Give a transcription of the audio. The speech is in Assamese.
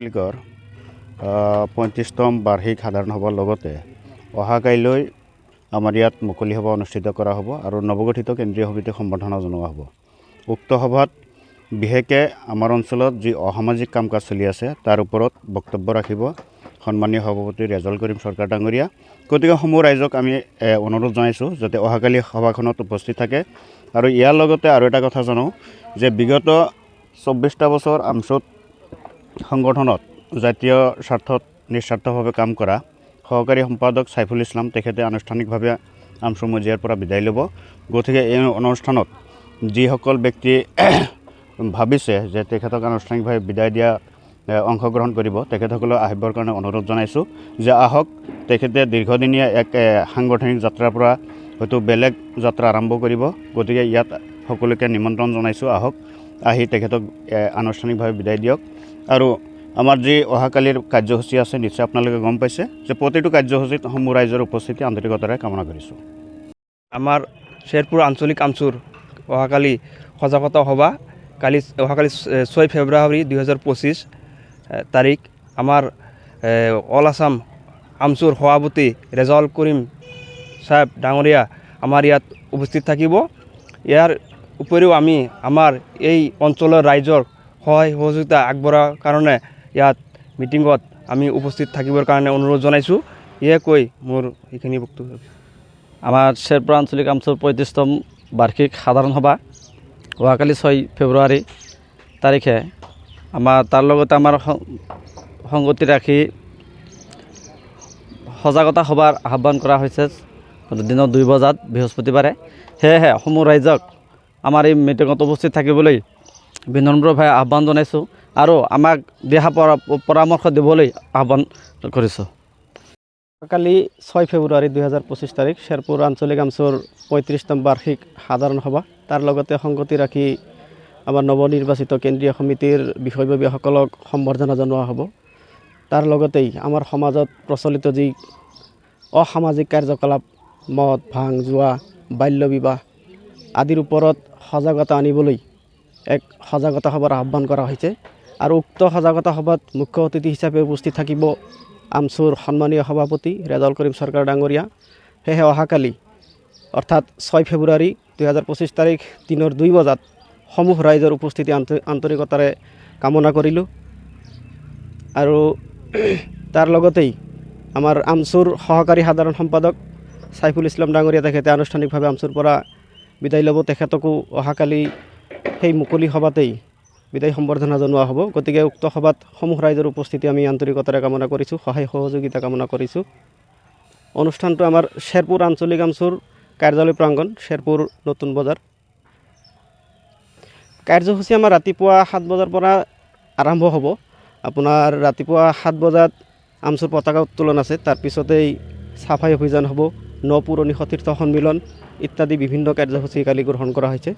লীগৰ ৩৫তম বাৰ্ষিক সাধাৰণ সভাৰ লগতে অহাকাইলৈ আমাৰ ইয়াত মুকলি সভা অনুষ্ঠিত কৰা হ'ব আৰু নৱগঠিত কেন্দ্ৰীয় সমিতিক সম্বৰ্ধনা জনোৱা হ'ব। উক্ত সভাত বিশেষকৈ আমাৰ অঞ্চলত যি অসামাজিক কাম কাজ চলি আছে তাৰ ওপৰত বক্তব্য ৰাখিব সন্মানীয় সভাপতি ৰেজাউল কৰিম চৰকাৰ ডাঙৰীয়া। গতিকে সমূহ ৰাইজক আমি অনুৰোধ জনাইছোঁ যাতে অহাকালি সভাখনত উপস্থিত থাকে। আৰু ইয়াৰ লগতে আৰু এটা কথা জনাওঁ যে বিগত ২৪টা বছৰ আমচুত সংগঠনত জাতীয় স্বাৰ্থত নিস্বাৰ্থভাৱে কাম কৰা সহকাৰী সম্পাদক সাইফুল ইছলাম তেখেতে আনুষ্ঠানিকভাৱে আমচু মজিয়াৰ পৰা বিদায় ল'ব। গতিকে এই অনুষ্ঠানত যিসকল ব্যক্তি ভাবিছে যে তেখেতক আনুষ্ঠানিকভাৱে বিদায় দিয়া অংশগ্ৰহণ কৰিব তেখেতসকলক আহিবৰ কাৰণে অনুৰোধ জনাইছোঁ যে আহক। তেখেতে দীৰ্ঘদিনীয়া এক সাংগঠনিক যাত্ৰাৰ পৰা হয়তো বেলেগ যাত্ৰা আৰম্ভ কৰিব। গতিকে ইয়াত সকলোকে নিমন্ত্ৰণ জনাইছোঁ, আহক, আহি তেখেতক আনুষ্ঠানিকভাৱে বিদায় দিয়ক। আৰু আমাৰ যি অহাকালিৰ কাৰ্যসূচী আছে নিশ্চয় আপোনালোকে গম পাইছে যে প্ৰতিটো কাৰ্যসূচীত সমূহ ৰাইজৰ উপস্থিতি আন্তৰিকতাৰে কামনা কৰিছোঁ। আমাৰ শ্বেৰপুৰ আঞ্চলিক আমচুৰ অহাকালি সজাগতা সভা অহাকালি 6 ফেব্ৰুৱাৰী 2025 তাৰিখ আমাৰ অল আছাম আমচুৰ সভাপতি ৰেজাউল কৰিম চাহেব ডাঙৰীয়া আমাৰ ইয়াত উপস্থিত থাকিব। ইয়াৰ উপৰিও আমি আমাৰ এই অঞ্চলৰ ৰাইজৰ সহায় সহযোগিতা আগবঢ়াৰ কাৰণে ইয়াত মিটিঙত আমি উপস্থিত থাকিবৰ কাৰণে অনুৰোধ জনাইছোঁ। ইয়ে কৈ মোৰ এইখিনি বক্তব্য। আমাৰ শ্বেৰপুৰ আঞ্চলিক আমচুৰ ৩৫তম বাৰ্ষিক সাধাৰণ সভা অহাকালি 6 ফেব্ৰুৱাৰী তাৰিখে তাৰ লগতে আমাৰ সংগতি ৰাখি সজাগতা সভাৰ আহ্বান কৰা হৈছে দিনৰ 2 বজাত বৃহস্পতিবাৰে। সেয়েহে সমূহ ৰাইজক আমাৰ এই মিটিঙত উপস্থিত থাকিবলৈ বিনম্ৰভাৱে আহ্বান জনাইছোঁ আৰু আমাক দিহা পৰামৰ্শ দিবলৈ আহ্বান কৰিছোঁ। কালি 6 ফেব্ৰুৱাৰী 2025 তাৰিখ শ্বেৰপুৰ আঞ্চলিক আমচুৰ ৩৫তম বাৰ্ষিক সাধাৰণ সভা, তাৰ লগতে সংগতি ৰাখি আমাৰ নৱনিৰ্বাচিত কেন্দ্ৰীয় সমিতিৰ বিষয়ববীয়াসকলক সম্বৰ্ধনা জনোৱা হ'ব। তাৰ লগতেই আমাৰ সমাজত প্ৰচলিত যি অসামাজিক কাৰ্যকলাপ, মদ, ভাং, জুৱা, বাল্য বিবাহ আদিৰ ওপৰত সজাগতা আনিবলৈ এক সজাগতা সভাৰ আহ্বান কৰা হৈছে। আৰু উক্ত সজাগতা সভাত মুখ্য অতিথি হিচাপে উপস্থিত থাকিব আমচুৰ সন্মানীয় সভাপতি ৰেজাউল কৰিম চৰকাৰ ডাঙৰীয়া। সেয়েহে অহাকালি অৰ্থাৎ 6 ফেব্ৰুৱাৰী 2025 তাৰিখ দিনৰ 2 বজাত সমূহ ৰাইজৰ উপস্থিতি আন্তৰিকতাৰে কামনা কৰিলোঁ। আৰু তাৰ লগতেই আমাৰ আমচুৰ সহকাৰী সাধাৰণ সম্পাদক সাইফুল ইছলাম ডাঙৰীয়া তেখেতে আনুষ্ঠানিকভাৱে আমচুৰ পৰা বিদায় ল'ব। তেখেতকো অহাকালি সেই মুকলি সভাতেই বিদায় সম্বৰ্ধনা জনোৱা হ'ব। গতিকে উক্ত সভাত সমূহ ৰাইজৰ উপস্থিতি আমি আন্তৰিকতাৰে কামনা কৰিছোঁ, সহায় সহযোগিতা কামনা কৰিছোঁ। অনুষ্ঠানটো আমাৰ শ্বেৰপুৰ আঞ্চলিক আমচুৰ কাৰ্যালয় প্ৰাংগণ, শ্বেৰপুৰ নতুন বজাৰ। কাৰ্যসূচী আমাৰ ৰাতিপুৱা 7 বজাৰ পৰা আৰম্ভ হ'ব। আপোনাৰ ৰাতিপুৱা 7 বজাত আমচুৰ পতাকা উত্তোলন আছে, তাৰপিছতেই চাফাই অভিযান হ'ব, ন পুৰণি সতীৰ্থ সন্মিলন ইত্যাদি বিভিন্ন কাৰ্যসূচী কালি গ্ৰহণ কৰা হৈছে।